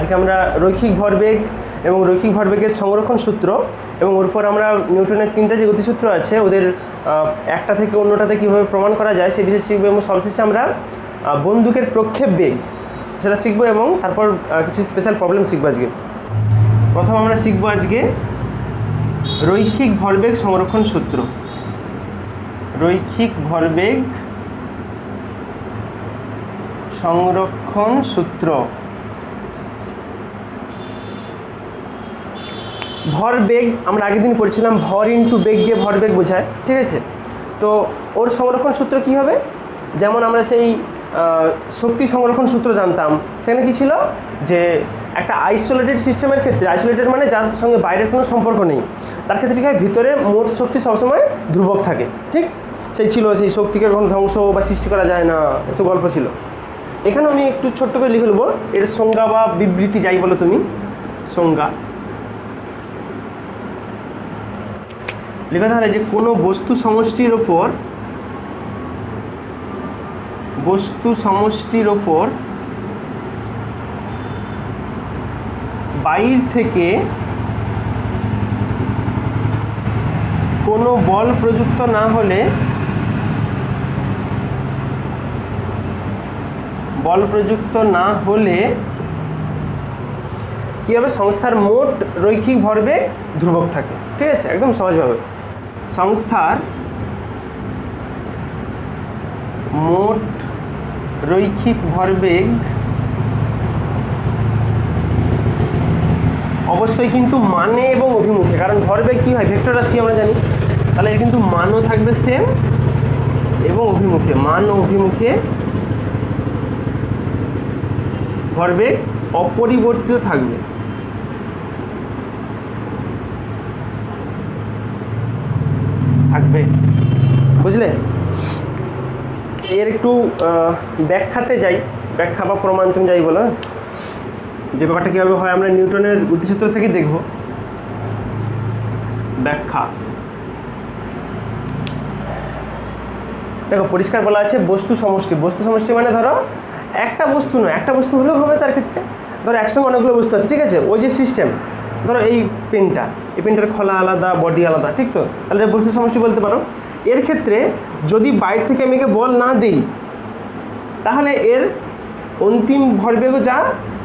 আজকে আমরা রৈখিক ভরবেগ এবং রৈখিক ভরবেগের সংরক্ষণ সূত্র এবং ওর পর আমরা নিউটনের 3টা যে গতিসূত্র আছে ওদের একটা থেকে অন্যটাতে কীভাবে প্রমাণ করা যায় সেই বিষয়ে শিখবো এবং সবশেষে আমরা বন্দুকের প্রক্ষেপ বেগ সেটা শিখবো এবং তারপর কিছু স্পেশাল প্রবলেম শিখবো আজকে। প্রথম আমরা শিখবো আজকে রৈখিক ভরবেগ সংরক্ষণ সূত্র। রৈখিক ভরবেগ সংরক্ষণ সূত্র। ভরবেগ আমরা আগের দিন পড়েছিলাম, ভর ইন্টু বেগ দিয়ে ভরবেগ বোঝায়, ঠিক আছে। তো ওর সংরক্ষণ সূত্র কি হবে? যেমন আমরা সেই শক্তি সংরক্ষণ সূত্র জানতাম, সেখানে কি ছিল যে একটা আইসোলেটেড সিস্টেমের ক্ষেত্রে, আইসোলেটেড মানে যার সঙ্গে বাইরের কোনো সম্পর্ক নেই, তার ক্ষেত্রে কী হয়, ভিতরে মোট শক্তি সবসময় ধ্রুবক থাকে, ঠিক। সেই ছিল সেই শক্তিকে কখনো ধ্বংস বা সৃষ্টি করা যায় না, এসব গল্প ছিল। এখানে আমি একটু ছোট্ট করে লিখে নেবো এর সংজ্ঞা বা বিবৃতি, যাই বলো তুমি, সংজ্ঞা লেখা তাহলে যে কোনো বস্তু সমষ্টির ওপর বাইর থেকে কোনো বল প্রযুক্ত না হলে কী হবে, সংস্থার মোট রৈখিক ভরবেগ ধ্রুবক থাকে, ঠিক আছে, একদম সহজভাবে। সংস্থার মোট রৈখিক ভরবেগ অবশ্যই কিন্তু মানে এবং অভিমুখে, কারণ ভরবেগ কী হয়, ভেক্টর রাশি আমরা জানি, তাহলে এর কিন্তু মানও থাকবে সেম এবং অভিমুখে, মান ও অভিমুখে ভরবেগ অপরিবর্তিত থাকবে। বুঝলে? এর একটু ব্যাখ্যাতে যাই, ব্যাখ্যা বা প্রমাণ তুমি যাই বলো, যে ব্যাপারটা কীভাবে হয় আমরা নিউটনের গতিসূত্র থেকে দেখব। ব্যাখ্যা দেখো, পরিষ্কার বলা আছে বস্তু সমষ্টি। বস্তু সমষ্টি মানে ধরো একটা বস্তু নয়, একটা বস্তু হলেও হবে, তার ক্ষেত্রে ধরো একসঙ্গে অনেকগুলো বস্তু আছে, ঠিক আছে। ওই যে সিস্টেম, ধরো এই পেনটার খোলা আলাদা, বডি আলাদা, ঠিক তো, তাহলে বস্তু সমষ্টি বলতে পারো। এর ক্ষেত্রে যদি বাইরে থেকে আমি একে বল না দিই, তাহলে এর অন্তিম ভরবেগও যা,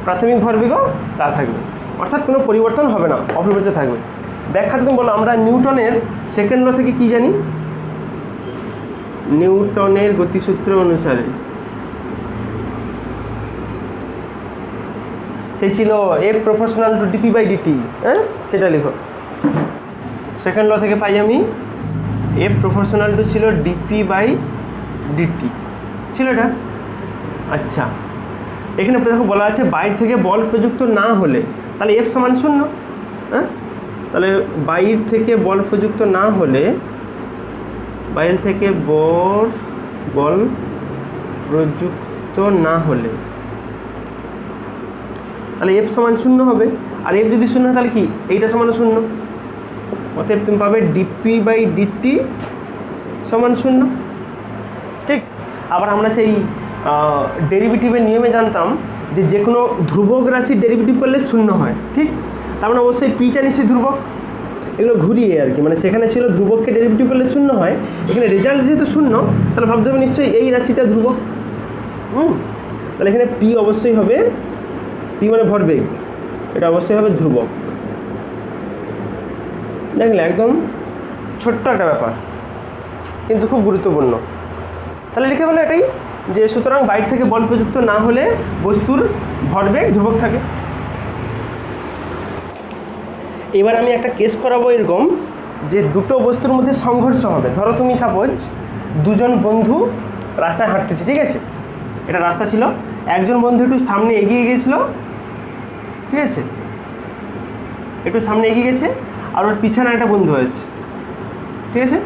প্রাথমিক ভরবেগও তা থাকবে, অর্থাৎ কোনো পরিবর্তন হবে না, অপরিবর্তিত থাকবে। ব্যাখ্যা তুমি বলো, আমরা নিউটনের সেকেন্ড ল থেকে কি জানি? নিউটনের গতিসূত্র অনুসারে সেই ছিল F proportional to dp by dt, হ্যাঁ, সেটা লিখো। সেকেন্ড ল থেকে পাই আমি F প্রপোর্শনাল টু ছিল ডিপি বাই ডিটি, ছিল এটা। আচ্ছা, এখানে দেখো বলা আছে বাইর থেকে বল প্রযুক্ত না হলে, তাহলে F সমান 0, হ্যাঁ। তাহলে বাইর থেকে বল প্রযুক্ত না হলে, বাইরে থেকে বল প্রযুক্ত না হলে, তাহলে F সমান 0 হবে। আর F যদি 0 হয় তাহলে কি, এইটা সমান 0, অতএব তুমি পাবে ডিপি বাই ডিটি সমান 0, ঠিক। আবার আমরা সেই ডেরিভেটিভের নিয়মে জানতাম যে কোনো ধ্রুবক রাশির ডেরিভেটিভ করলে 0 হয়, ঠিক। তার মানে অবশ্যই পিটা নিশ্চয়ই ধ্রুবক, এগুলো ঘুরিয়ে আর কি, মানে সেখানে ছিল ধ্রুবককে ডেরিভেটিভ করলে 0 হয়, এখানে রেজাল্ট যেহেতু 0, তাহলে ভাবতে হবে নিশ্চয়ই এই রাশিটা ধ্রুবক। তাহলে এখানে পি অবশ্যই হবে, পি মানে ভরবেগ, এটা অবশ্যই হবে ধ্রুবক। দেখলে একদম ছোট্ট একটা ব্যাপার, কিন্তু খুব গুরুত্বপূর্ণ। তাহলে লিখে বলো এটাই, যে সুতরাং বাইরে থেকে বল প্রযুক্ত না হলে বস্তুর ভরবেগ ধ্রুবক থাকে। এবার আমি একটা কেস করাবো এরকম, যে দুটো বস্তুর মধ্যে সংঘর্ষ হবে। ধরো তুমি সাপোজ দুজন বন্ধু রাস্তায় হাঁটতেছে, ঠিক আছে, এটা রাস্তা ছিল, একজন বন্ধু একটু সামনে এগিয়ে গিয়েছিল, ঠিক আছে, একটু সামনে এগিয়ে গেছে, আর ওর পিছনে একটা বন্ধু আছে, ঠিক আছে।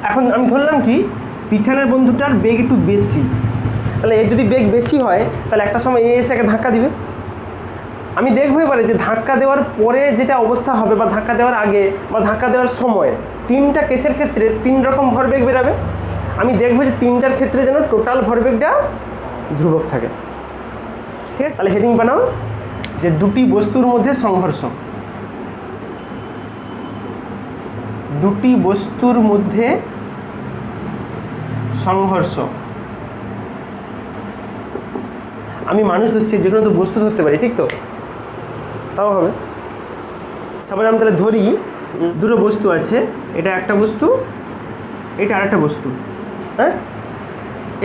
এখন আমি ধরলাম কি, পিছনের বন্ধুটার বেগ একটু বেশি, তাহলে এর যদি বেগ বেশি হয় তাহলে একটা সময় এ এসে একে ধাক্কা দিবে। আমি দেখবো এবারে যে ধাক্কা দেওয়ার পরে যেটা অবস্থা হবে, বা ধাক্কা দেওয়ার আগে বা ধাক্কা দেওয়ার সময়, 3টা কেসের ক্ষেত্রে 3 রকম ভরবেগ বেরাবে। আমি দেখবো যে 3টার ক্ষেত্রে যেন টোটাল ভরবেগটা ধ্রুবক থাকে। ঠিক আছে, তাহলে হেডিং বানাও যে দুটি বস্তুর মধ্যে সংঘর্ষ, দুটি বস্তুর মধ্যে সংঘর্ষ। আমি মানুষ ধরছি, যে কোনো তো বস্তু ধরতে পারি, ঠিক তো? তাও হবে। সাপোজ আমি তাহলে ধরি দুটো বস্তু আছে, এটা একটা বস্তু, এটা আরেকটা বস্তু। হ্যাঁ,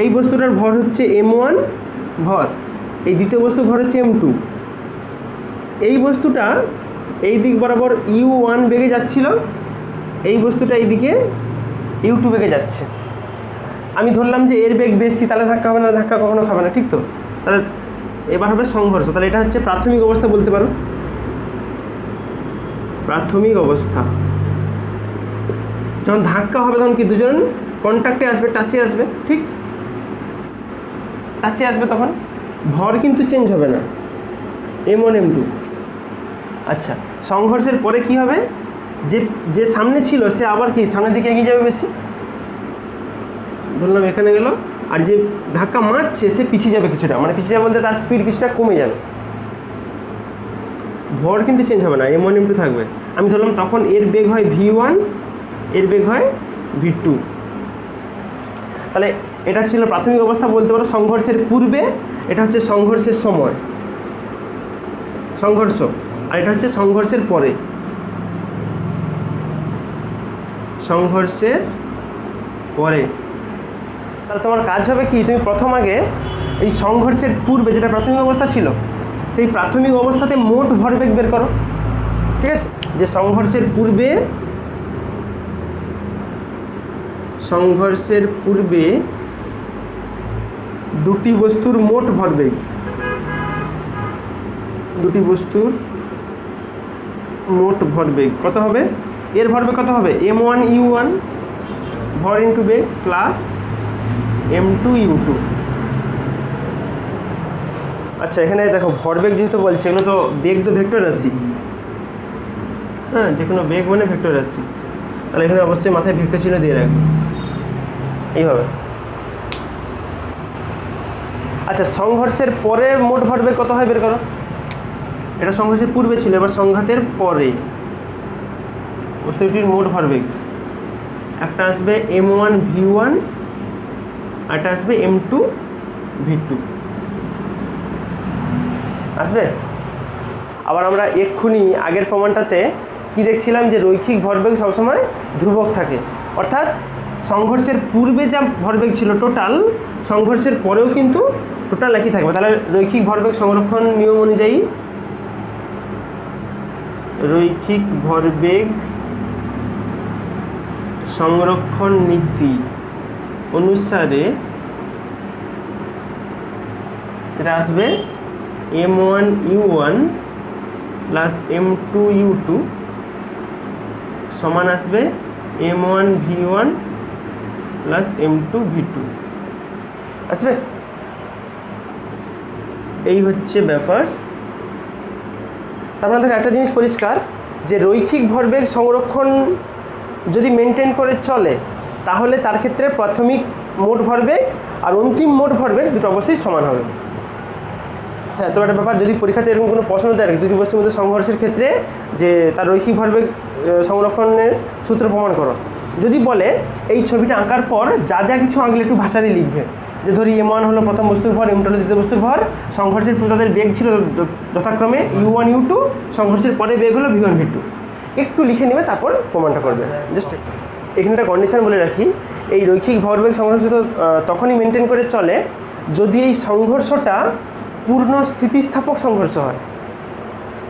এই বস্তুটার ভর হচ্ছে m1 ভর, এই দ্বিতীয় বস্তুর ভর হচ্ছে m2। এই বস্তুটা এই দিক বরাবর u1 বেগে যাচ্ছিল, এই বস্তুটা এইদিকে u2 বেগে যাচ্ছে। আমি ধরলাম যে এর বেগ বেশি, তাহলে ধাক্কা হবে না, ধাক্কা কখনো খাবে না, ঠিক তো? তাহলে এবার হবে সংঘর্ষ। তাহলে এটা হচ্ছে প্রাথমিক অবস্থা বলতে পারো, প্রাথমিক অবস্থা। যখন ধাক্কা হবে তখন কি দুজন কন্ট্যাক্টে আসবে, টাচে আসবে, ঠিক? টাচে আসবে, তখন ভর কিন্তু চেঞ্জ হবে না, m1 m2। আচ্ছা, সংঘর্ষের পরে কি হবে? যে যে সামনে ছিল সে আবার কি সামনের দিকে এগিয়ে যাবে বেশি, বললাম এখানে গেল। আর যে ধাক্কা মারছে সে পিছিয়ে যাবে কিছুটা, মানে পিছিয়ে যাবে বলতে তার স্পিড কিছুটা কমে যাবে, ভর কিন্তু চেঞ্জ হবে না, m1 m2 থাকবে। আমি ধরলাম তখন এর বেগ হয় v1, এর বেগ হয় v2। তাহলে এটা ছিল প্রাথমিক অবস্থা বলতে পারো সংঘর্ষের পূর্বে, এটা হচ্ছে সংঘর্ষের সময়, সংঘর্ষ। আর এটা হচ্ছে সংঘর্ষের পরে, সংঘর্ষের পরে। তাহলে তোমার কাজ হবে কি, তুমি প্রথম আগে এই সংঘর্ষের পূর্বে যেটা প্রাথমিক অবস্থা ছিল, সেই প্রাথমিক অবস্থাতে মোট ভরবেগ বের করো। ঠিক আছে, যে সংঘর্ষের পূর্বে, সংঘর্ষের পূর্বে দুটি বস্তুর মোট ভরবেগ, দুটি বস্তুর মোট ভরবেগ কত হবে? এর ভরবেগ কত হবে? m1 u1 ভর ইন্টু বেগ প্লাস m2 u2। আচ্ছা, এখানে দেখো ভরবেগ যেহেতু বলছে, এগুলো তো বেগ তো ভেক্টর রাশি, হ্যাঁ, যে কোনো বেগ মানে ভেক্টর রাশি। তাহলে এখানে অবশ্যই মাথায় ভেক্টর চিহ্ন দিয়ে রাখবে এইভাবে। আচ্ছা, সংঘর্ষের পরে মোট ভরবেগ কত হয় বের করো। এটা সংঘর্ষের পূর্বে ছিল, এবার সংঘাতের পরে বস্তুটির মোট ভরবেগ, একটা আসবে m1 v1, একটা আসবে m2 v2 আসবে। আবার আমরা এক্ষুনি আগের প্রমাণটাতে কি দেখছিলাম, যে রৈখিক ভরবেগ সবসময় ধ্রুবক থাকে, অর্থাৎ সংঘর্ষের পূর্বে যা ভরবেগ ছিল টোটাল, সংঘর্ষের পরেও কিন্তু টোটাল একই থাকবে। তাহলে রৈখিক ভরবেগ সংরক্ষণ নিয়ম অনুযায়ী, রৈখিক ভরবেগ সংরক্ষণ নীতি অনুসারে এটা আসবে m1 u1 plus m2 u2 সমান আসবে m1 v1 plus m2 v2 আসবে। এই হচ্ছে ব্যাপার। তার মধ্যে একটা জিনিস পরিষ্কার, যে রৈখিক ভরবেগ সংরক্ষণ যদি মেনটেন করে চলে, তাহলে তার ক্ষেত্রে প্রাথমিক মোট ভরবেগ আর অন্তিম মোট ভরবেগ দুটো অবশ্যই সমান হবে। হ্যাঁ, তো একটা ব্যাপার, যদি পরীক্ষাতে এরকম কোনো প্রশ্ন দেয় দুটি বস্তুর মধ্যে সংঘর্ষের ক্ষেত্রে যে তার রৈখিক ভরবেগ সংরক্ষণের সূত্র প্রমাণ করো, যদি বলে এই ছবিটা আঁকার পর যা যা কিছু আঁকলে একটু ভাষা দিয়ে লিখবে, যে ধরি m1 হলো প্রথম বস্তুর ভর, m2 হলো দ্বিতীয় বস্তুর ভর, সংঘর্ষের পূর্বে তাদের বেগ ছিল যথাক্রমে u1 u2, সংঘর্ষের পরে বেগ হলো v1 v2, একটু লিখে নেবে, তারপর প্রমাণটা করবে। জাস্ট এখানে একটা কন্ডিশন বলে রাখি, এই রৈখিক ভরবেগ সংঘর্ষ তো তখনই মেনটেন করে চলে যদি এই সংঘর্ষটা পূর্ণ স্থিতিস্থাপক সংঘর্ষ হয়,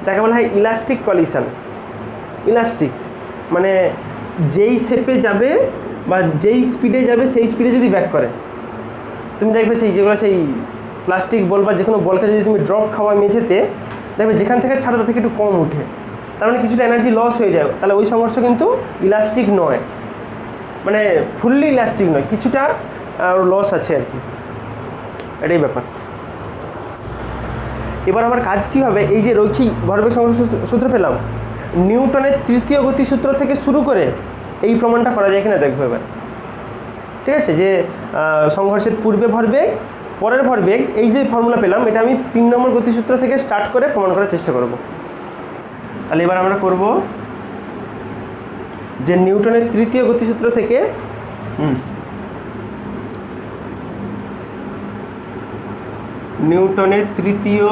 যাকে বলা হয় ইলাস্টিক কলিশন। ইলাস্টিক মানে যেই শেপে যাবে বা যেই স্পিডে যাবে সেই স্পিডে যদি ব্যাক করে, তুমি দেখবে সেই যেগুলো সেই প্লাস্টিক বল বা যে কোনো বলকে যদি তুমি ড্রপ খাওয়া মেঝেতে, দেখবে যেখান থেকে ছাড়ো তার থেকে একটু কম উঠে, তার মানে কিছুটা এনার্জি লস হয়ে যায়, তাহলে ওই সংঘর্ষ কিন্তু ইলাস্টিক নয়, মানে ফুললি ইলাস্টিক নয়, কিছুটা লস আছে আর কি, এটাই ব্যাপার। এবার আমার কাজ কী হবে, এই যে রৈখিক ভরবেগ সংঘর্ষ সূত্র পেলাম, নিউটনের তৃতীয় গতিসূত্র থেকে শুরু করে এই প্রমাণটা করা যায় কিনা দেখবো এবার। ঠিক আছে, যে সংঘর্ষের পূর্বে ভরবেগ পরের ভরবেগ এই যে ফর্মুলা পেলাম এটা আমি 3 নম্বর গতিসূত্র থেকে স্টার্ট করে প্রমাণ করার চেষ্টা করব। তাহলে এবার আমরা করব যে নিউটনের তৃতীয় গতিসূত্র থেকে নিউটনের তৃতীয়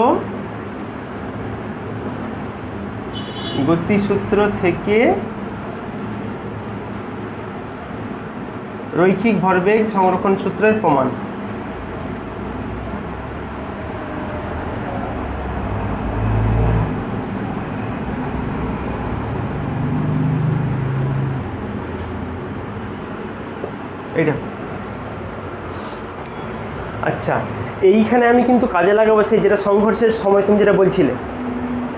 গতিসূত্র থেকে রৈখিক ভরবেগ সংরক্ষণ সূত্রের প্রমাণ। এইটা আচ্ছা, এইখানে আমি কিন্তু কাজে লাগাবো সেই যেটা সংঘর্ষের সময় তুমি যেটা বলছিলে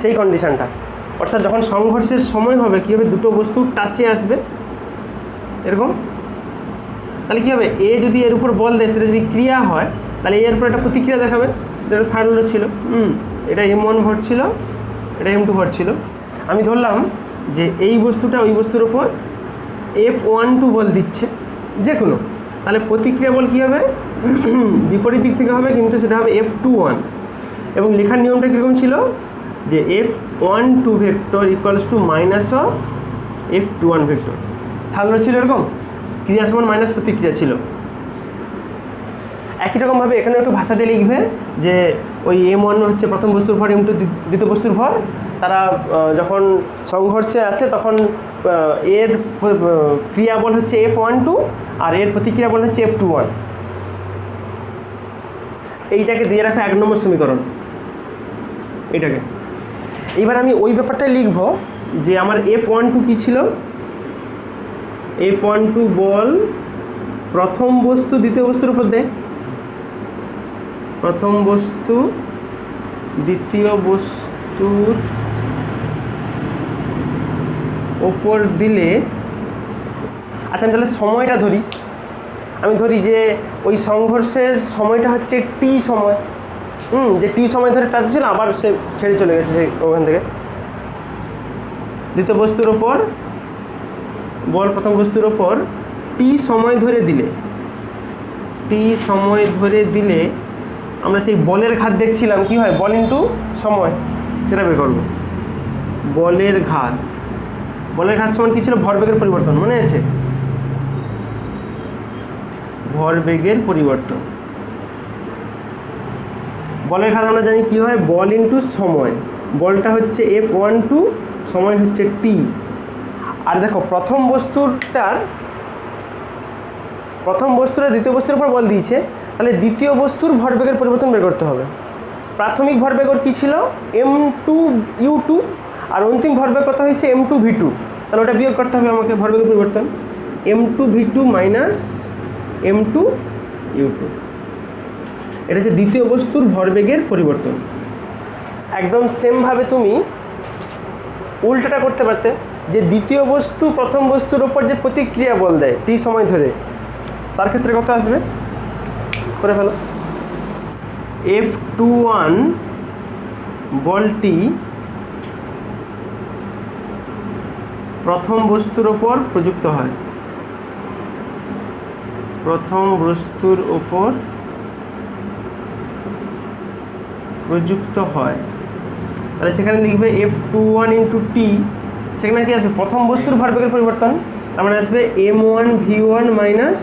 সেই কন্ডিশনটা, অর্থাৎ যখন সংঘর্ষের সময় হবে কী হবে, দুটো বস্তু টাচে আসবে এরকম, তাহলে কী হবে, এ যদি এর উপর বল দেয় সেটা যদি ক্রিয়া হয় তাহলে এর উপর একটা প্রতিক্রিয়া দেখাবে, যেটা থার্ড ল ছিল, এটা M1 ভর ছিল, এটা M2 ভর ছিল। আমি ধরলাম যে এই বস্তুটা ওই বস্তুর ওপর F12 বল দিচ্ছে যে কোনো, তাহলে প্রতিক্রিয়া বল কী হবে, বিপরীত দিক থেকে হবে, কিন্তু সেটা হবে F21। এবং লেখার নিয়মটা কীরকম ছিল যে F12 vector equals to minus of F21 vector, third law ছিল এরকম, ক্রিয়া সমান মাইনাস প্রতিক্রিয়া ছিল। একই রকমভাবে এখানে একটু ভাষা দিয়ে লিখবে যে ওই M1 হচ্ছে প্রথম বস্তুর ভর, M2 দ্বিতীয় বস্তুর ভর, তারা যখন সংঘর্ষে আসে তখন এর ক্রিয়া বল হচ্ছে F12 আর এর প্রতিক্রিয়া বল হচ্ছে F21। এইটাকে দিয়ে রাখো 1 নম্বর সমীকরণ এটাকে। এইবার আমি ওই ব্যাপারটাই লিখব যে আমার F12 কী ছিল, F12 বল প্রথম বস্তু দ্বিতীয় বস্তুর উপর দেয়, প্রথম বস্তু দ্বিতীয় বস্তুর ওপর দিলে, আচ্ছা আমি তাহলে সময়টা ধরি, আমি ধরি যে ওই সংঘর্ষের সময়টা হচ্ছে টি সময়, যে টি সময় ধরে টাচ ছিল আবার সে ছেড়ে চলে গেছে সে ওখান থেকে। দ্বিতীয় বস্তুর ওপর বল প্রথম বস্তুর ওপর টি সময় ধরে দিলে, টি সময় ধরে দিলে আমরা সেই বলের ঘাত দেখছিলাম কি হয়, বল ইন্টু সময়, সেটা বের করব। বলের ঘাত, বলের ঘাত সমান কী ছিল, ভরবেগের পরিবর্তন, মনে আছে, ভরবেগের পরিবর্তন। বলের ঘাত আমরা জানি কি হয়, বল ইন্টু সময়, বলটা হচ্ছে F12, সময় হচ্ছে টি। আর দেখো প্রথম বস্তুটা দ্বিতীয় বস্তুর উপর বল দিয়েছে, তাহলে দ্বিতীয় বস্তুর ভরবেগের পরিবর্তন বের করতে হবে। প্রাথমিক ভরবেগ ওর কী ছিল, M2U2, আর অন্তিম ভরবেগ কত হয়েছে M2V2, তাহলে ওটা বিয়োগ করতে হবে আমাকে, ভরবেগের পরিবর্তন M2V2 মাইনাস M2U2, এটা হচ্ছে দ্বিতীয় বস্তুর ভরবেগের পরিবর্তন। একদম সেমভাবে তুমি উল্টাটা করতে পারতে, যে দ্বিতীয় বস্তু প্রথম বস্তুর ওপর যে প্রতিক্রিয়া বল দেয় টি সময় ধরে, তার ক্ষেত্রে কত আসবে করে ফেলো। F21 বলটি প্রথম বস্তুর ওপর প্রযুক্ত হয়, প্রথম বস্তুর ওপর প্রযুক্ত হয়, তাহলে সেখানে লিখবে F21 ইন্টু টি, সেখানে কি আসবে, প্রথম বস্তুর ভরবেগের পরিবর্তন, তার মানে আসবে M1V1 মাইনাস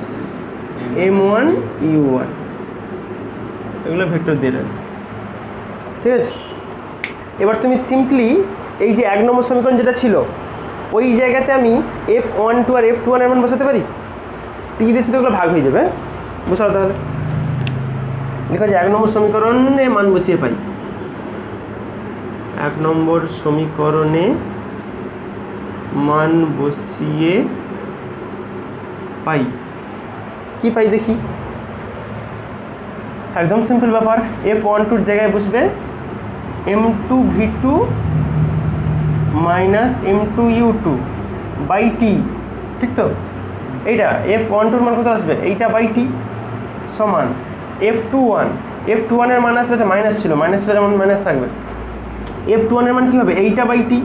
M1U1, এগুলো ভেক্টর দিয়ে রাখবে, ঠিক আছে। এবার তুমি সিম্পলি এই যে 1 নম্বর সমীকরণ যেটা ছিল ওই জায়গাতে আমি F12 আর F21 এর মান বসাতে পারি, টি দিয়ে শুধু এগুলো ভাগ হয়ে যাবে, বসাও তাহলে। দেখো যে 1 নম্বর সমীকরণে মান বসিয়ে পাই, 1 নম্বর সমীকরণে মান বসিয়ে পাই, কি পাই দেখি, একদম সিম্পল ব্যাপার, F12 জায়গায় বসবে M2V2 minus M2U2 by T, ঠিক তো, এইটা F12 মান কত আসবে, এইটা বাই টি সমান F21 এর মান আসবে, মাইনাস ছিল, মাইনাস ছিল যেমন মাইনাস থাকবে, F21 এর মান কী হবে, এইটা বাই টি,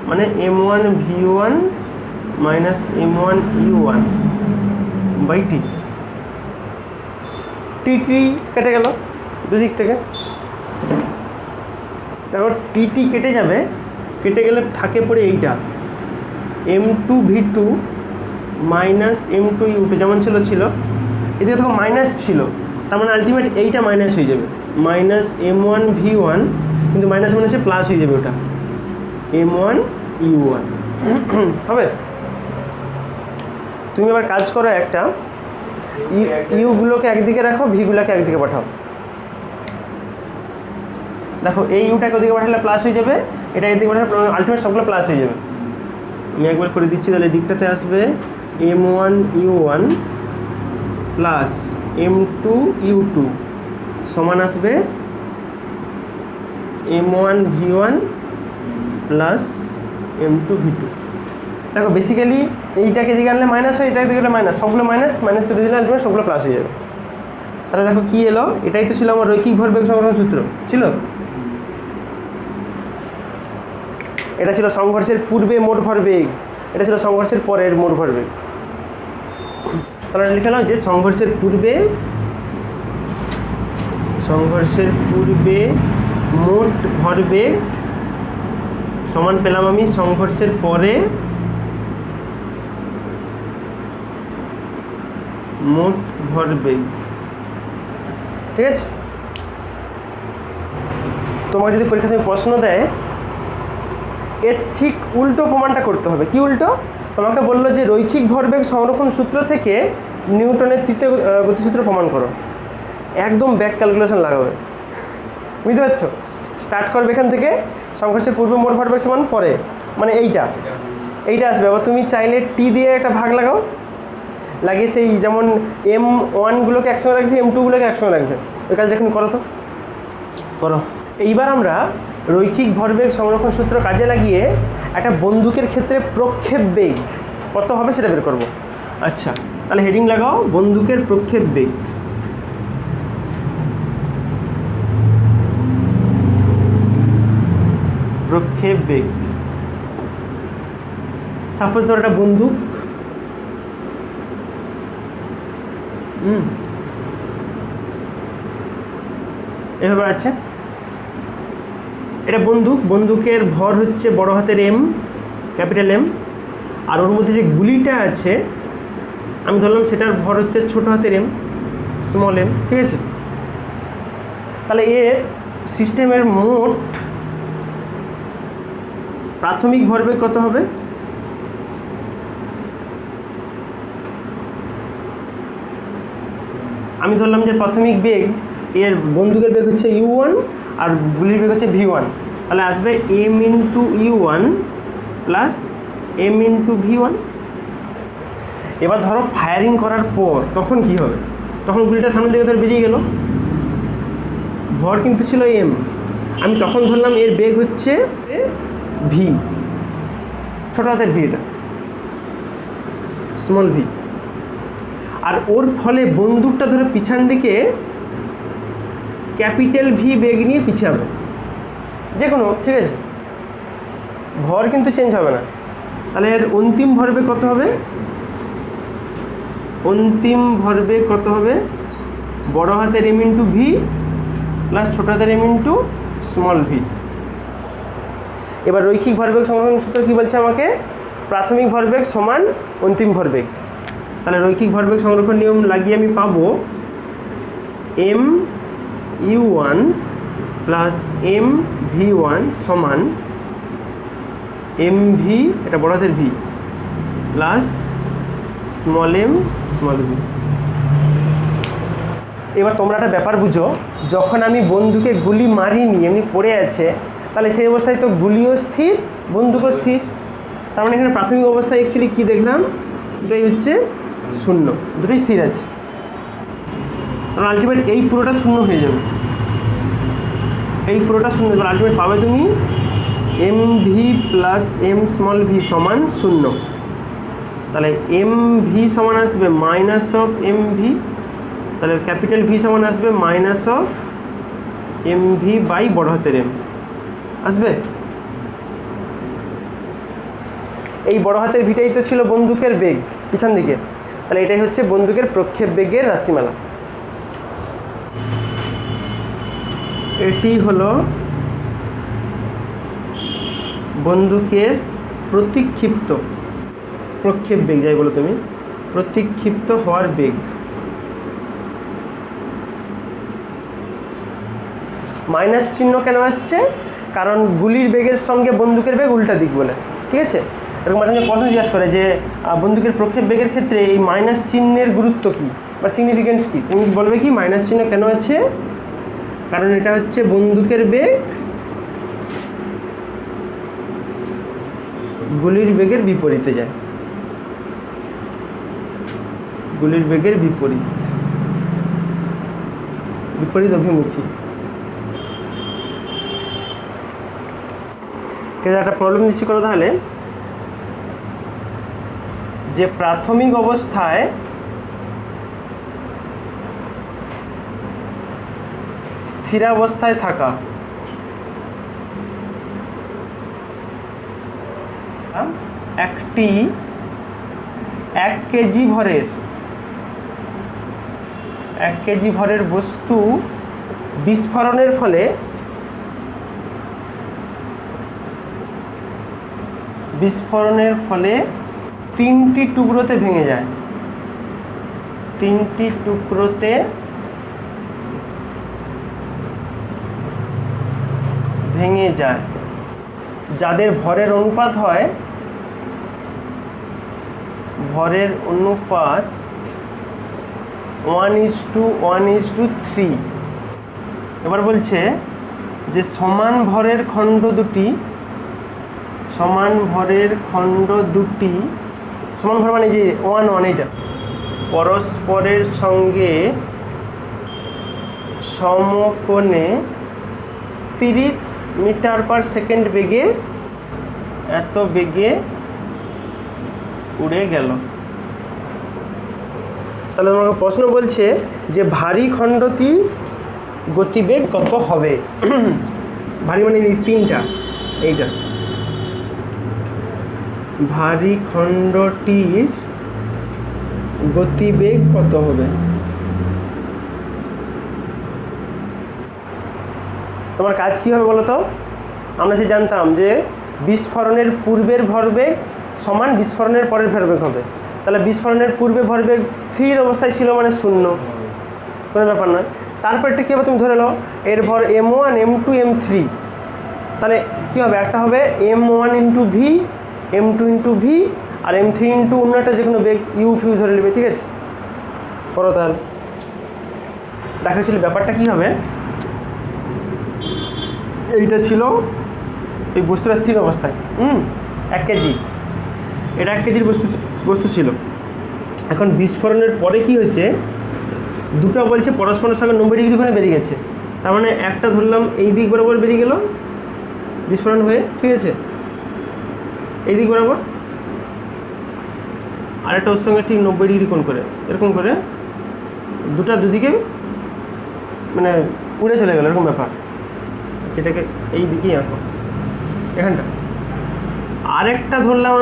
মানে M1V1 minus M1U1 by T. টি কেটে গেল দুদিক থেকে। দেখো টি কেটে যাবে, কেটে গেলে থাকে পড়ে এইটা m2v2 মাইনাস m2u2 যেমন ছিল এদিকে তখন মাইনাস ছিল, তার মানে আলটিমেট এইটা মাইনাস হয়ে যাবে, মাইনাস m1v1, কিন্তু মাইনাস মাইনাসে প্লাস হয়ে যাবে, ওটা m1u1 হবে। তুমি আবার কাজ করো, একটা ইউগুলোকে একদিকে রাখো, ভিগুলোকে একদিকে পাঠাও। দেখো এই ইউটাকে ওদিকে পাঠালে প্লাস হয়ে যাবে, এটা এদিকে পাঠালে আলটিমেট সবগুলো প্লাস হয়ে যাবে। আমি একবার করে দিচ্ছি, তাহলে দিকটাতে আসবে m1u1 প্লাস m2u2 সমান আসবে m1v1 প্লাস m2v2। দেখো বেসিক্যালি এইটাকে দিকে আনলে মাইনাস হয়, এটাকে দিকে গেলে মাইনাস, সবগুলো মাইনাস মাইনাস তুলে দিলে আলটিমেট সবগুলো প্লাস হয়ে যাবে। তাহলে দেখো কী এলো, এটাই তো ছিল আমার রৈখিক ভরবেগ সংরক্ষণ সূত্র ছিল। এটা ছিল সংঘর্ষের পূর্বে মোট ভরবেগ, এটা ছিল সংঘর্ষের পরের মোট ভরবেগ। তাহলে লিখলাম যে সংঘর্ষের পূর্বে মোট ভরবেগ সমান পেলাম আমি সংঘর্ষের পরে মোট ভরবেগ। ঠিক আছে, তোমাকে যদি পরীক্ষার সময় প্রশ্ন দেয়, এর ঠিক উল্টো প্রমাণটা করতে হবে। কি উল্টো? তোমাকে বললো যে রৈখিক ভরবেগ সংরক্ষণ সূত্র থেকে নিউটনের তৃতীয় গতিসূত্র প্রমাণ করো, একদম ব্যাক ক্যালকুলেশন লাগাবে, বুঝতে পারছো? স্টার্ট করবে এখান থেকে, সংঘর্ষের পূর্বে মোট ভরবেগ সমান পরে, মানে এইটা আসবে। আবার তুমি চাইলে টি দিয়ে একটা ভাগ লাগাও, লাগিয়ে সেই যেমন m1গুলোকে একসঙ্গে রাখবে, m2গুলোকে একসঙ্গে রাখবে। ওই কাজটা এখন করো, তো করো। এইবার আমরা রৈখিক ভরবেগ সংরক্ষণ সূত্র কাজে লাগিয়ে একটা বন্দুকের ক্ষেত্রে প্রক্ষেপ বেগ কত হবে সেটা বের করব। আচ্ছা, তাহলে হেডিং লাগাও বন্দুকের প্রক্ষেপ বেগ। প্রক্ষেপ বেগ, সাপোজ ধরো একটা বন্দুক, এভাবে আছে, এটা বন্দুকের ভর হচ্ছে বড় হাতের এম, ক্যাপিটাল এম, আর ওর মধ্যে যে গুলিটা আছে আমি ধরলাম সেটার ভর হচ্ছে ছোট হাতের এম, স্মল এম। ঠিক আছে, তাহলে এর সিস্টেমের মোট প্রাথমিক ভরবেগ কত হবে? আমি ধরলাম যে প্রাথমিক বেগ, এর বন্দুকের বেগ হচ্ছে u1 আর গুলির বেগ হচ্ছে v1, তাহলে আসবে m into u1 plus m into v1। এবার ধরো ফায়ারিং করার পর তখন কি হবে? তখন গুলিটা সামনের দিকে ধর বেরিয়ে গেল, ভর কিন্তু ছিল m, আমি তখন ধরলাম এর বেগ হচ্ছে v, ছোট হাতের v, এটা স্মল v। আর ওর ফলে বন্দুকটা ধরে পিছন দিকে ক্যাপিটাল ভি বেগ নিয়ে পিছাবে, যে কোনো, ঠিক আছে, ভর কিন্তু চেঞ্জ হবে না। তাহলে এর অন্তিম ভরবেগ কত হবে? অন্তিম ভরবেগ কত হবে? বড় হাতের এম ইন্টু ভি প্লাস ছোট হাতের এম ইন্টু স্মল ভি। এবার রৈখিক ভরবেগ সংরক্ষণ সূত্র কী বলছে আমাকে? প্রাথমিক ভরবেগ সমান অন্তিম ভরবেগ। তাহলে রৈখিক ভরবেগ সংরক্ষণ নিয়ম লাগিয়ে আমি পাবো M u1 plus M v1 সমান mv, এটা বড় হাতের V, plus small m small v. এবার তোমরা একটা ব্যাপার বুঝো, যখন আমি বন্দুকে গুলি মারিনি, এমনি পড়ে আছে, তাহলে সেই অবস্থায় তো গুলিও স্থির, বন্দুকও স্থির। তার মানে এখানে প্রাথমিক অবস্থায় অ্যাকচুয়ালি কী দেখলাম? এটাই হচ্ছে শূন্য, দুটোই স্থির আছে। কারণ আলটিমেট এই পুরোটা শূন্য হয়ে যাবে, এই পুরোটা শূন্য হয়ে যাবে। আলটিমেট পাবে তুমি m v plus m small v সমান শূন্য। তাহলে এম ভি সমান আসবে মাইনাস অফ এম ভি, তাহলে ক্যাপিটাল ভি সমান আসবে minus of m v by বড় হাতের এম আসবে। এই বড় হাতের ভিটাই তো ছিল বন্দুকের বেগ পিছন দিকে, তাহলে এটাই হচ্ছে বন্দুকের প্রক্ষেপ বেগের রাশিমালা। এটি হলো বন্দুকের প্রক্ষেপ বেগ, যাই বলো তুমি, প্রতিক্ষিপ্ত হওয়ার বেগ। মাইনাস চিহ্ন কেন আসছে? কারণ গুলির বেগের সঙ্গে বন্দুকের বেগ উল্টা দিক বলে, ঠিক আছে। এরকম মাঝে মাঝে প্রশ্ন জিজ্ঞাসা করে যে বন্দুকের প্রক্ষেপ বেগের ক্ষেত্রে এই মাইনাস চিহ্নের গুরুত্ব কী বা সিগনিফিকেন্স কী। তুমি বলবে কি মাইনাস চিহ্ন কেন আছে? কারণ এটা হচ্ছে বন্দুকের বেগ গুলির বেগের বিপরীতে যায়, গুলির বেগের বিপরীত অভিমুখী। একটা প্রবলেম দিচ্ছি করো তাহলে, যে প্রাথমিক অবস্থায় স্থিরাবস্থায় থাকা একটি 1 কেজি ভরের বস্তু বিস্ফোরণের ফলে তিনটি টুকরোতে ভেঙে যায়, যাদের ভরের অনুপাত হয় 1:1:3। এবার বলছে যে সমান ভরের খণ্ড দুটি, সমান ভর মানে যে 1:1, এটা পরস্পরের সঙ্গে সমকোণে 30 মিটার/সেকেন্ড বেগে এত বেগে উড়ে গেল। তাহলে তোমাকে প্রশ্ন বলছে যে ভারী খণ্ডটি গতিবেগ কত হবে? ভারী মানে এই তিনটা, এইটা ভারী খণ্ডটির গতিবেগ কত হবে? তোমার কাজ কী হবে বলো তো? আমরা যে জানতাম যে বিস্ফোরণের পূর্বের ভরবেগ সমান বিস্ফোরণের পরের ভরবেগ হবে। তাহলে বিস্ফোরণের পূর্বে ভরবেগ স্থির অবস্থায় ছিল মানে 0, কোনো ব্যাপার নয়। তারপরটা কী হবে তুমি ধরে নাও, এর ভর m1, m2, m3। তাহলে কী হবে? একটা হবে m1 × v, m2 × v, আর m3 × অন্য একটা যে কোনো বেগ u ফিউ ধরে নেবে, ঠিক আছে। করো তাহলে। দেখাচ্ছিল ব্যাপারটা কী হবে। এইটা ছিল এই বস্তুটা স্থির অবস্থায়, 1 কেজি, এটা 1 কেজির বস্তু ছিল। এখন বিস্ফোরণের পরে কি হয়েছে, দুটো বলছে পরস্পরের সঙ্গে 90 ডিগ্রি করে বেরিয়ে গেছে। তার মানে একটা ধরলাম এই দিক বরাবর বেরিয়ে গেল বিস্ফোরণ হয়ে, ঠিক আছে, এই দিক বরাবর, আরেকটা ওর সঙ্গে ঠিক 90 ডিগ্রি কোণ করে, এরকম করে দুদিকে মানে উড়ে চলে গেল, এরকম ব্যাপার। সেটাকে এই দিকেই আঁকো, এখানটা। আরেকটা ধরলাম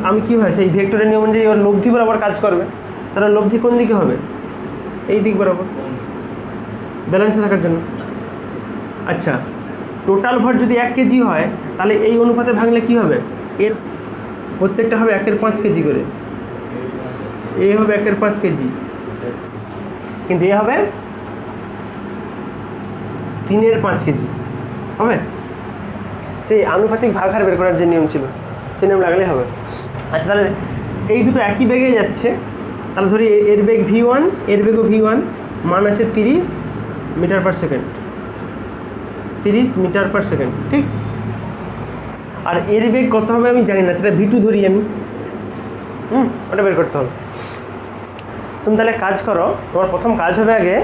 আমি কী হয় সেই ভেক্টরের নিয়ম অনুযায়ী ওর লব্ধি বরাবর কাজ করবে। তাহলে লব্ধি কোন দিকে হবে? এই দিক বরাবর, ব্যালেন্সে থাকার জন্য। আচ্ছা, টোটাল ভর যদি 1 কেজি হয় তাহলে এই অনুপাতে ভাঙলে কি হবে? এর প্রত্যেকটা হবে 1/5 কেজি করে। এ হবে 1/5 কেজি, কিন্তু এ হবে 3/5 কেজি হবে। সেই আনুপাতিক ভাগ হার বের করার যে নিয়ম ছিল সেই নিয়ম লাগলেই হবে। আচ্ছা, তাহলে এই দুটো একই বেগে যাচ্ছে। তাহলে ধরি এর বেগ v1, এর বেগও v1, মান আছে 30 মিটার/সেকেন্ড, 30 মিটার/সেকেন্ড, ঠিক। আর এর বেগ কত হবে আমি জানি না, সেটা v2 ধরি আমি, ওটা বের করতে হবে। তুমি তাহলে কাজ করো, তোমার প্রথম কাজ হবে আগে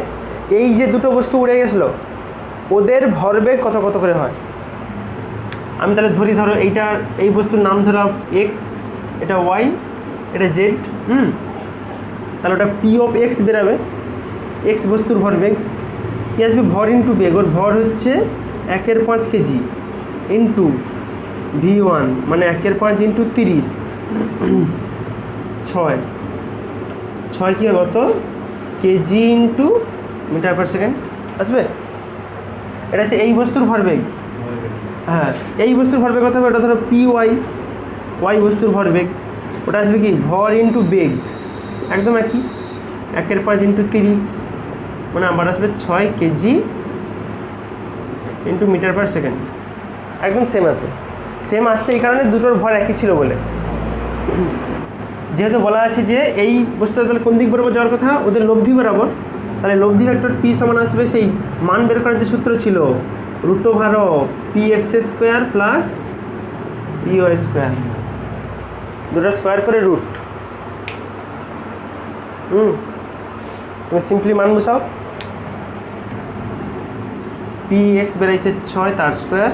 এই যে দুটো বস্তু উড়ে গেছিলো ওদের ভরবেগ কত কত করে হয়। আমি তাহলে ধরো এই বস্তুর নাম ধরলাম x, এটা y, এটা z। তাহলে ওটা p অফ x বেরাবে। x বস্তুর ভরবেগ কী আসবে? ভর ইন্টু বেগ। ওর ভর হচ্ছে 1/5 কেজি ইন্টু v1 মানে 1/5 ইন্টু 30, 6 কী হবে? কত? কেজি ইন্টু মিটার/সেকেন্ড আসবে। এটা হচ্ছে এই বস্তুর ভরবেগ। হ্যাঁ, এই বস্তুর ভরবেগ কত হবে? ওটা ধরো পি ওয়াই বস্তুর ভরবেগ, ওটা আসবে কি ভর ইন্টু বেগ, একদম একই, 1/5 × 30 মানে আমার আসবে 6 kg into metre per second, একদম সেম আসবে। সেম আসছে এই কারণে দুটোর ভর একই ছিল বলে। যেহেতু বলা আছে যে এই বস্তুটা তাহলে কোন দিক বরাবর যাওয়ার কথা, ওদের লব্ধি বরাবর, তাহলে লব্ধি ভেক্টর পি সমান আসবে সেই মান বের করার যে সূত্র ছিল √px² প্লাস py², দুটো স্কোয়ার করে রুট। তুমি সিম্পলি মান বসাও, px বেড়াইছে 6 তার স্কোয়ার,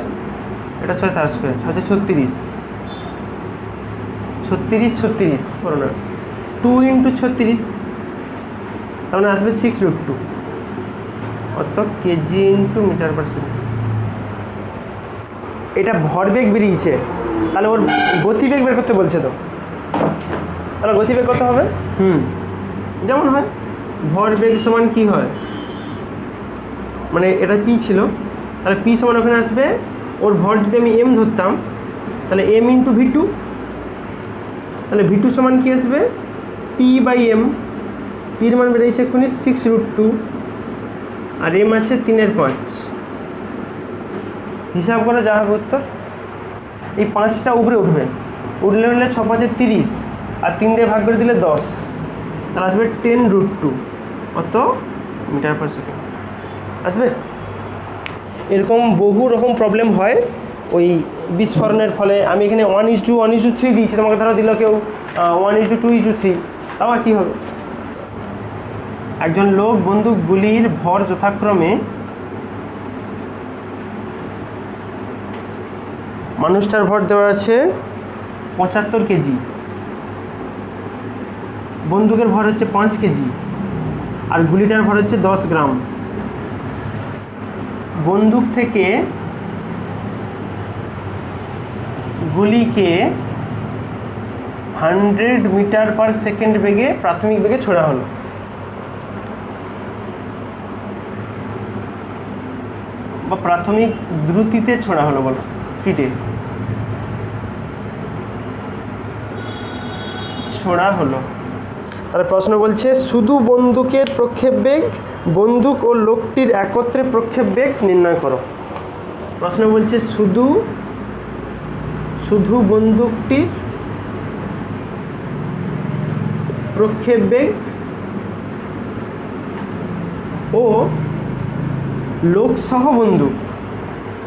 এটা 6 তার স্কোয়ার, 6 × 36, 36 করো না, 2 × 36, তার মানে আসবে 6√2, অত kg into metre per second. এটা ভরবেগ বেরিয়েছে, তাহলে ওর গতিবেগ বের করতে বলছে তো, তাহলে গতিবেগ কত হবে? যেমন হয় ভরবেগ সমান কি হয়, মানে এটা পি ছিল, তাহলে পি সমান ওখানে আসবে, ওর ভর যদি আমি এম ধরতাম তাহলে m × v2, তাহলে v2 সমান কি আসবে p/m, পির মান বেরিয়েছে এক্ষুনি 6√2 আর m আছে 3/5, হিসাব করে যা হবে উত্তর। এই 5টা উপরে উঠবে, উঠলে 6 × 5 = 30 আর 3 দিয়ে ভাগ করে দিলে 10, তাহলে আসবে 10√2 অত মিটার পার সেকেন্ড আসবে। এরকম বহু রকম প্রবলেম হয় ওই বিস্ফোরণের ফলে। আমি এখানে 1:1:3 দিয়েছি, তোমাকে ধরো দিল কেউ 1:2:3, তাও কী হবে? একজন লোক বন্দুকগুলির ভর যথাক্রমে, মানুষটার ভর দেওয়া আছে 75 কেজি, বন্দুকের ভর হচ্ছে 5 কেজি আর গুলিটার ভর হচ্ছে 10 গ্রাম। বন্দুক থেকে গুলিকে 100 মিটার পার সেকেন্ড বেগে, প্রাথমিক বেগে ছোড়া হলো। বা প্রাথমিক দ্রুতিতে ছোড়া হলো, বলো স্পিডে ছোড়া হলো। তাহলে প্রশ্ন বলছে শুধু বন্দুকের প্রক্ষেপ বেগ, বন্দুক ও লোকটির একত্রে প্রক্ষেপ বেগ নির্ণয় করো। প্রশ্ন বলছে শুধু বন্দুকটির প্রক্ষেপ বেগ ও লোকসহ বন্দুক,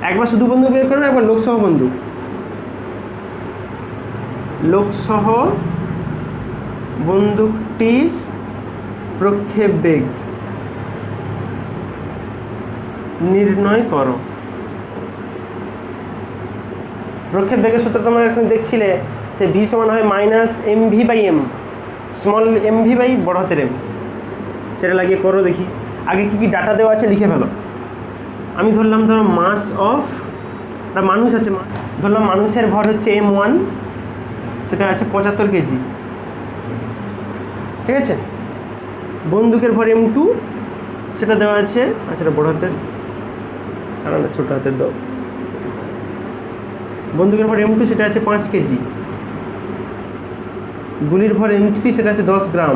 একবার শুধু বন্দুক বের করবে, একবার লোকসহ বন্দুক, লোকসহ বন্দুকটির প্রক্ষেপ বেগ নির্ণয় করো। প্রক্ষেপ বেগের সূত্র তোমরা এখন দেখছিলে, সে ভি সমান হয় -mv/m, স্মল mv/ বড় হাতের m। সেটা লাগিয়ে করো দেখি। আগে কি কি ডাটা দেওয়া আছে লিখে ফেলো। আমি ধরলাম ধরো মাস অফ, মানুষ আছে, ধরলাম মানুষের ভর হচ্ছে m1, সেটা আছে 75 কেজি, ঠিক আছে। বন্দুকের ভর m2, সেটা দেওয়া আছে, আচ্ছা এটা বড় হাতের, কারণ ছোটো হাতের দাও। বন্দুকের ভর m2, সেটা আছে 5 কেজি। গুলির ভর m3, সেটা আছে 10 গ্রাম।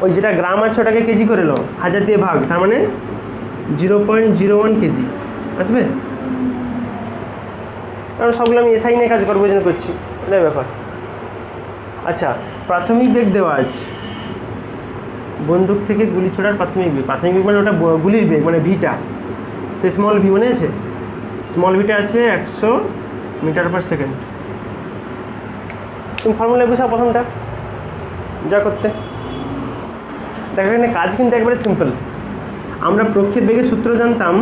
ওই যেটা গ্রাম আছে ওটাকে কেজি করে নাও, 1000 দিয়ে ভাগ, তার মানে 0.01 কেজি আসবে। কারণ সবগুলো আমি এসআই নিয়ে কাজ করবো, জন্য করছি, এটাই ব্যাপার। আচ্ছা, প্রাথমিক বেগ দেওয়া আছে, বন্দুক থেকে গুলি ছোড়ার প্রাথমিক বেগ মানে ওটা গুলির বেগ, মানে ভিটা, সে স্মল ভি মনে আছে, স্মল ভিটা আছে 100 মিটার পার সেকেন্ড। তুমি ফর্মুলা বুঝাও প্রথমটা যা করতে। দেখো এখানে কাজ কিন্তু একবারে সিম্পল। আমরা প্রক্ষেপ বেগের সূত্র জানতাম,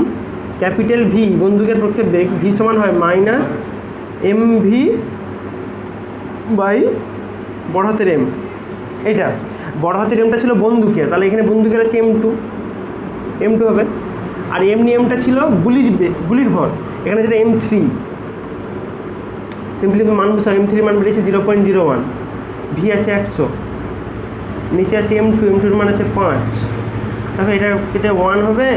ক্যাপিটাল ভি বন্দুকের প্রক্ষেপ বেগ, ভি সমান হয় -mv/ বড় হাতের m। এইটা বড় হাতের এমটা ছিল বন্দুকের, তাহলে এখানে বন্দুকের আছে m2 হবে। আর এমনি এমটা ছিল গুলির ভর, এখানে যেটা m3, সিম্পলি মান বসাও, m3 মান বেরিয়েছে 0.01, ভি আছে 100, নিচে আছে m2, m2 মান আছে 5। দেখো এটা 1 হবে,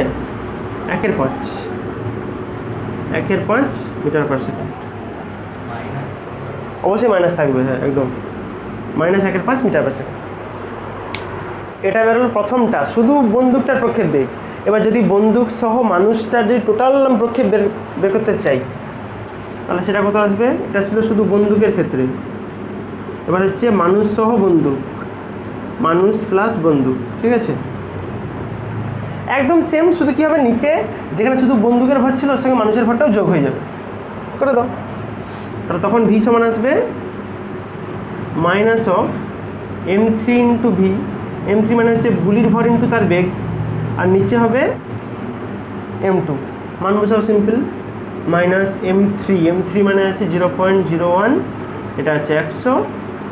1/5 মিটার পার সেকেন্ড। অবশ্যই মাইনাস থাকবে, হ্যাঁ একদম, -1/5 মিটার পার সেকেন্ড। এটা বেরোল প্রথমটা, শুধু বন্দুকটার প্রক্ষেপ বেগ। এবার যদি বন্দুক সহ মানুষটার যদি টোটাল প্রক্ষেপ বের করতে চাই, তাহলে সেটা কত আসবে? এটা ছিল শুধু বন্দুকের ক্ষেত্রে। এবার হচ্ছে মানুষ সহ বন্দুক, মানুষ প্লাস বন্দুক, ঠিক আছে? একদম সেম, শুধু কী হবে, নিচে যেখানে শুধু বন্দুকের ভর ছিল ওর সঙ্গে মানুষের ভরটাও যোগ হয়ে যাবে, করে দাও। তাহলে তখন ভি সমান আসবে -m3 ইন্টু ভি। m3 মানে হচ্ছে গুলির ভর ইন্টু তার বেগ, আর নিচে হবে m2, মান বসাও সিম্পল, -m3 মানে আছে 0.01, এটা আছে 100,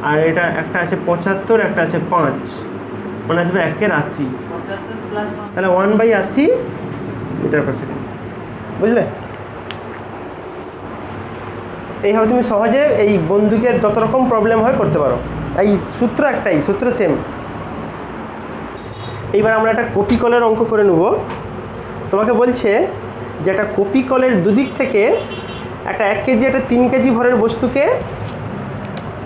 আর এটা একটা আছে 75, একটা আছে 5, মানে আসবে 1/80, তাহলে 1/80 মিটার পার সেকেন্ড। বুঝলে? এইভাবে তুমি সহজে এই বন্দুকের যত রকম প্রবলেম হয় করতে পারো। এই সূত্র একটাই, সূত্র সেম। এইবার আমরা একটা কপি কলের অঙ্ক করে নেব। তোমাকে বলছে যে একটা কপি কলের দুদিক থেকে একটা 1 কেজি একটা 3 কেজি ভরের বস্তুকে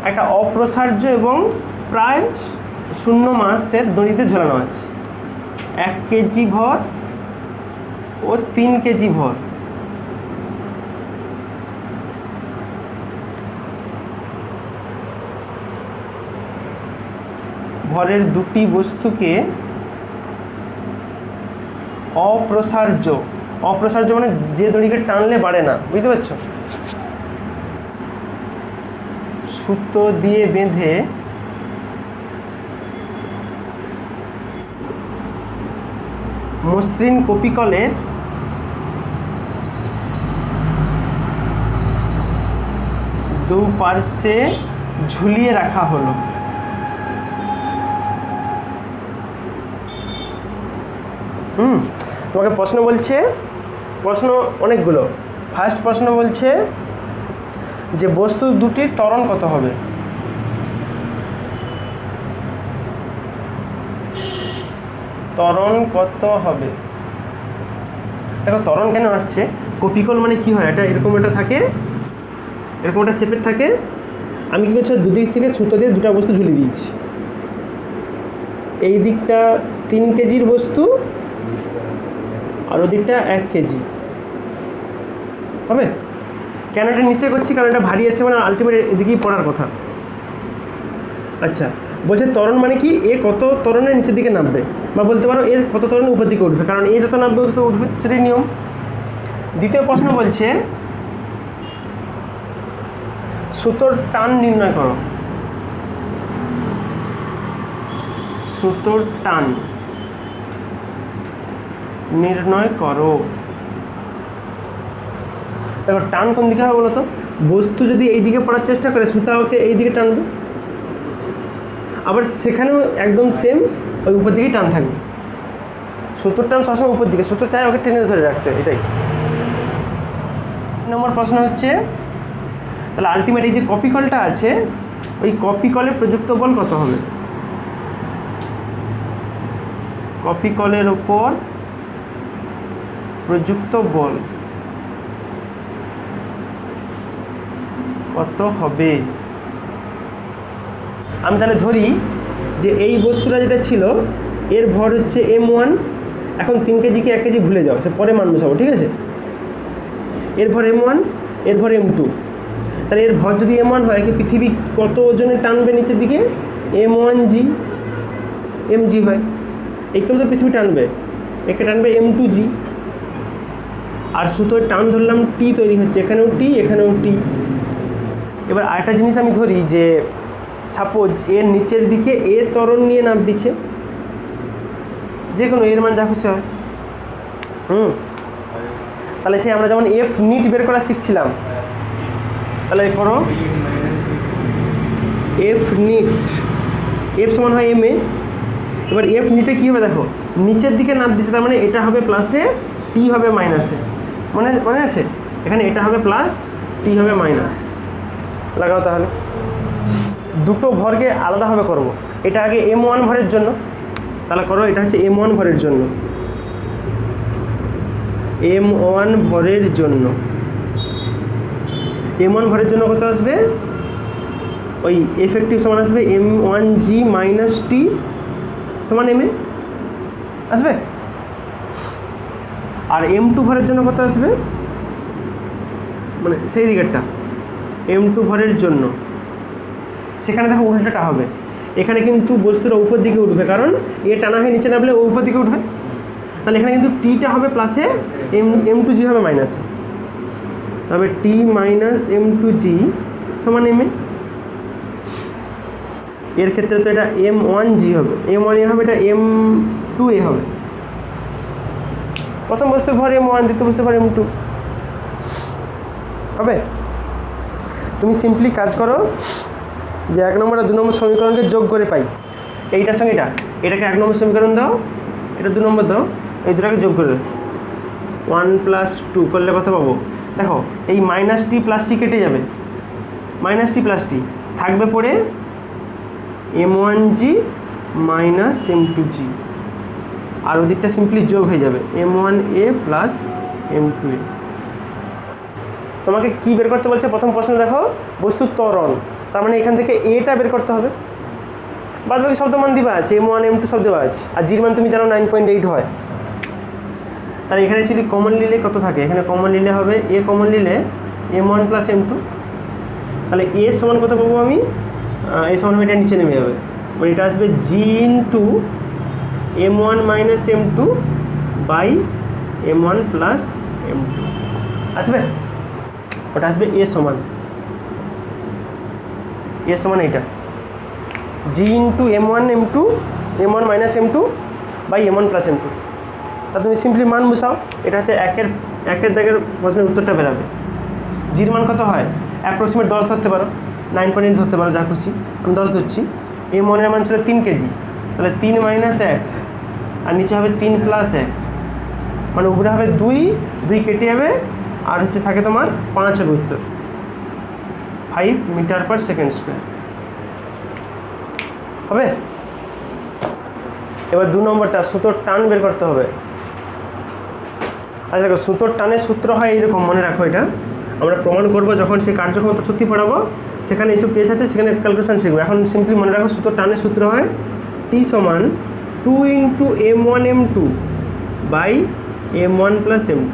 একটা অপ্রসার্য এবং প্রায় 0 মাসের দড়িতে ঝোলানো আছে। 1 কেজি ভর ও 3 কেজি ভর। ভরের দুটি বস্তুকে অপ্রসার্য মানে যে দড়িকে টানলে বাড়ে না, বুঝতে পারছো? সুতো দিয়ে বেঁধে মসৃণ কপি কলের দুপার্শ্বে ঝুলিয়ে রাখা হলো। তোমাকে প্রশ্ন বলছে, প্রশ্ন অনেকগুলো। ফার্স্ট প্রশ্ন বলছে যে বস্তু দুটির ত্বরণ কত হবে। ত্বরণ কত হবে? দেখো ত্বরণ কেন আসছে, কপিকল মানে কি হয়, এটা এরকম একটা থাকে, এরকম একটা শেপের থাকে। আমি কী করছি, দুদিক থেকে সুতো দিয়ে দুটা বস্তু ঝুলিয়ে দিয়েছি। এই দিকটা 3 কেজির বস্তু আর ওদিকটা 1 কেজি হবে। কেন এটা নিচে করছি, কারণ এটা ভারী আছে, মানে আলটিমেট এদিকেই পড়ার কথা। আচ্ছা, বলছে ত্বরণ মানে কি, এ কত ত্বরণের নিচের দিকে নামবে, বা বলতে পারো এ কত ত্বরণের উপর দিকে উঠবে, কারণ এ যত নামবে তত উঠবে, সেটাই নিয়ম। দ্বিতীয় প্রশ্ন বলছে সুতোর টান নির্ণয় করো। সুতোর টান নির্ণয় করো। দেখো টান কোন দিকে হবে বলো তো? বস্তু যদি এই দিকে পড়ার চেষ্টা করে, সুতা ওকে এই দিকে টানবে, আবার সেখানেও একদম সেম ওই উপর দিকেই টান থাকবে। সুতোর টান সবসময় উপর দিকে, সুতো চায় ওকে টেনে ধরে রাখতে, এটাই। নম্বর প্রশ্ন হচ্ছে, তাহলে আলটিমেট এই যে কপি কলটা আছে, ওই কপি কলে প্রযুক্ত বল কত হবে? কপি কলের ওপর প্রযুক্ত বল কত হবে? আমি তাহলে ধরি যে এই বস্তুটা যেটা ছিল এর ভর হচ্ছে m1। এখন 3 কেজিকে 1 কেজি ভুলে যাও, সে পরে মান বসাবো, ঠিক আছে? এর ভর m1, এর ভর m2। তাহলে এর ভর যদি m1 হয়, কি পৃথিবী কত ওজনে টানবে নিচের দিকে? m1g mg হয়, এইকেও তো পৃথিবী টানবে, একে টানবে m2g। আর সুতোর টান ধরলাম t তৈরি হচ্ছে, এখানেও t, এখানেও t। এবার আরেকটা জিনিস আমি ধরি যে সাপোজ এর নিচের দিকে এ ত্বরণ নিয়ে নাম দিচ্ছে, যে কোনো এর মান যা খুশি হয়। তাহলে সে আমরা যেমন এফ নিট বের করা শিখছিলাম, তাহলে করো এফ নিট, এফ সমান হয় এম এ। এবার এফ নিটে কী হবে দেখো, নিচের দিকে নাম দিচ্ছে, তার মানে এটা হবে প্লাসে, টি হবে মাইনাসে, মনে আছে? এখানে এটা হবে প্লাস, টি হবে মাইনাস। লাগাও তাহলে, দুটো ভরকে আলাদাভাবে করব। এটা আগে m1 ভরের জন্য, তাহলে করো, এটা হচ্ছে m1 ভরের জন্য। m1 ভরের জন্য m1 ভরের জন্য কত আসবে ওই এফেক্টিভ সমান আসবে m1g মাইনাস টি সমান ma আসবে। আর m2 ভরের জন্য কত আসবে মানে সেই দিকেরটা m2 ভরের জন্য সেখানে দেখো উল্টাটা হবে, এখানে কিন্তু বস্তুটা উপর দিকে উঠবে কারণ এ টানা হয়ে নিচে নামলে ও উপর দিকে উঠবে, তাহলে এখানে কিন্তু টিটা হবে প্লাসে m2g হবে মাইনাসে, তবে টি মাইনাস m2g সমান ma। এর ক্ষেত্রে তো এটা m1g হবে, m1a হবে, এটা m2a হবে। প্রথম বস্তুর ভর m1, দ্বিতীয় বস্তুর ভর m2 হবে। তুমি সিম্পলি কাজ করো যে 1 নম্বর আর 2 নম্বর সমীকরণকে যোগ করে পাই, এইটার সঙ্গে এটাকে 1 নম্বর সমীকরণ দাও, এটা 2 নম্বর দাও, এই দুটাকে যোগ করে 1 + 2 করলে কত পাবো দেখো, এই মাইনাস টি প্লাস টি কেটে যাবে, মাইনাস টি প্লাস টি থাকবে পড়ে m1g মাইনাস m2g, আর ওদিকটা সিম্পলি যোগ হয়ে যাবে m1a প্লাস m2a। তোমাকে কি বের করতে বলছে প্রথম প্রশ্ন দেখো, বস্তুর ত্বরণ, তার মানে এখান থেকে এটা বের করতে হবে, বাদ বাকি শব্দ মান দিবা আছে m1 m2 সব দেওয়া আছে, আর জির মান তুমি জানো 9.8 হয়। তাহলে এখানে যদি কমন নিলে কত থাকে, এখানে কমন নিলে হবে a কমন নিলে m1 প্লাস m2, তাহলে a সমান কত পাবো আমি, a সমান এটা নিচে নেমে যাবে, মানে এটা আসবে g into m1 minus m2 by m1 plus m2 আসবে, ওটা আসবে a সমান এটা g into m1 m2 m1 minus m2 by m1 plus m2। তা তুমি সিম্পলি মান বসাও, এটা হচ্ছে একের দাগের প্রশ্নের উত্তরটা বেরাবে। জির মান কত হয় অ্যাপ্রক্সিমেট 10 ধরতে পারো, 9.8 ধরতে পারো, যা খুশি, আমি 10 ধরছি। m1 এর মান ছিল 3 কেজি, তাহলে 3 মাইনাস 1 আর নিচে হবে 3 প্লাস 1, মানে উপরে হবে 2 কেটে যাবে, আর হচ্ছে থাকে তোমার 5 হবে উত্তর, 5 মিটার পার সেকেন্ড স্কোয়ার হবে। এবার 2 নম্বরটা সুতোর টান বের করতে হবে। আচ্ছা দেখো, সুতোর টানের সূত্র হয় এইরকম, মনে রাখো, এটা আমরা প্রমাণ করব যখন সেই কার্যক্ষমতা শক্তি পড়াবো, সেখানে এইসব কেস আছে, সেখানে ক্যালকুলেশন শিখবো। এখন সিম্পলি মনে রাখো সুতোর টানের সূত্র হয় টি সমান 2 into m1 m2 by m1 plus m2,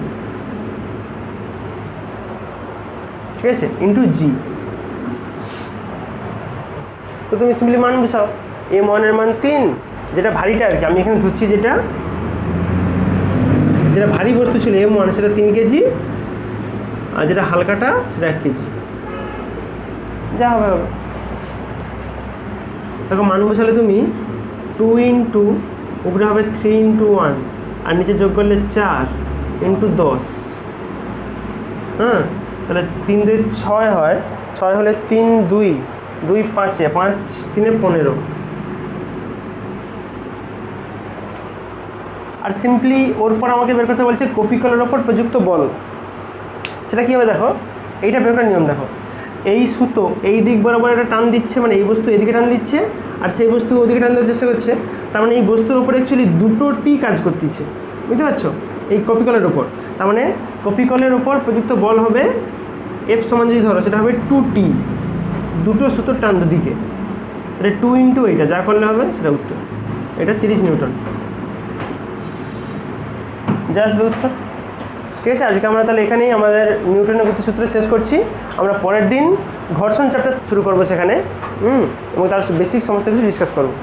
ঠিক আছে, ইন্টু জি। তো তুমি সিম্পলি মান বসাও, m1 এর মান 3, যেটা ভারীটা আর কি, আমি এখানে ধরছি যেটা ভারী বস্তু ছিল m1 সেটা 3 কেজি, আর যেটা হালকাটা সেটা 1 কেজি, যা হবে হবে। দেখো মান বসালে তুমি 2 ইন্টু উপরে হবে 3 ইন্টু 1 আর নিচে যোগ করলে 4 ইন্টু 10, হ্যাঁ, তাহলে 3 2 6 হয়, 6 হলে 3 2 2 5 5 3 15। আর সিম্পলি ওর পর আমাকে বের করতে বলছে কপিকলের ওপর প্রযুক্ত বল, সেটা কী হবে দেখো, এইটা বের করার নিয়ম দেখো, এই সুতো এই দিক বরাবর একটা টান দিচ্ছে, মানে এই বস্তু এদিকে টান দিচ্ছে আর সেই বস্তু ওদিকে টান দেওয়ার চেষ্টা করছে, তার মানে এই বস্তুর ওপর অ্যাকচুয়ালি দুটোটি কাজ করতেছে, বুঝতে পারছো, এই কপিকলের ওপর। তার মানে কপিকলের ওপর প্রযুক্ত বল হবে এফ সমান যদি ধরো, সেটা হবে 2t, দুটো সুতোর টান দুদিকে, এটা 2 ইন্টু এইটা, যা করলে হবে সেটা উত্তর, এটা 30 নিউটন, যা আসবে উত্তর। ঠিক আছে, আজকে আমরা তাহলে এখানেই আমাদের নিউটনের গতিসূত্র শেষ করছি। আমরা পরের দিন ঘর্ষণ চ্যাপ্টার শুরু করবো সেখানে, এবং তার বেসিক সমস্ত কিছু ডিসকাস করবো।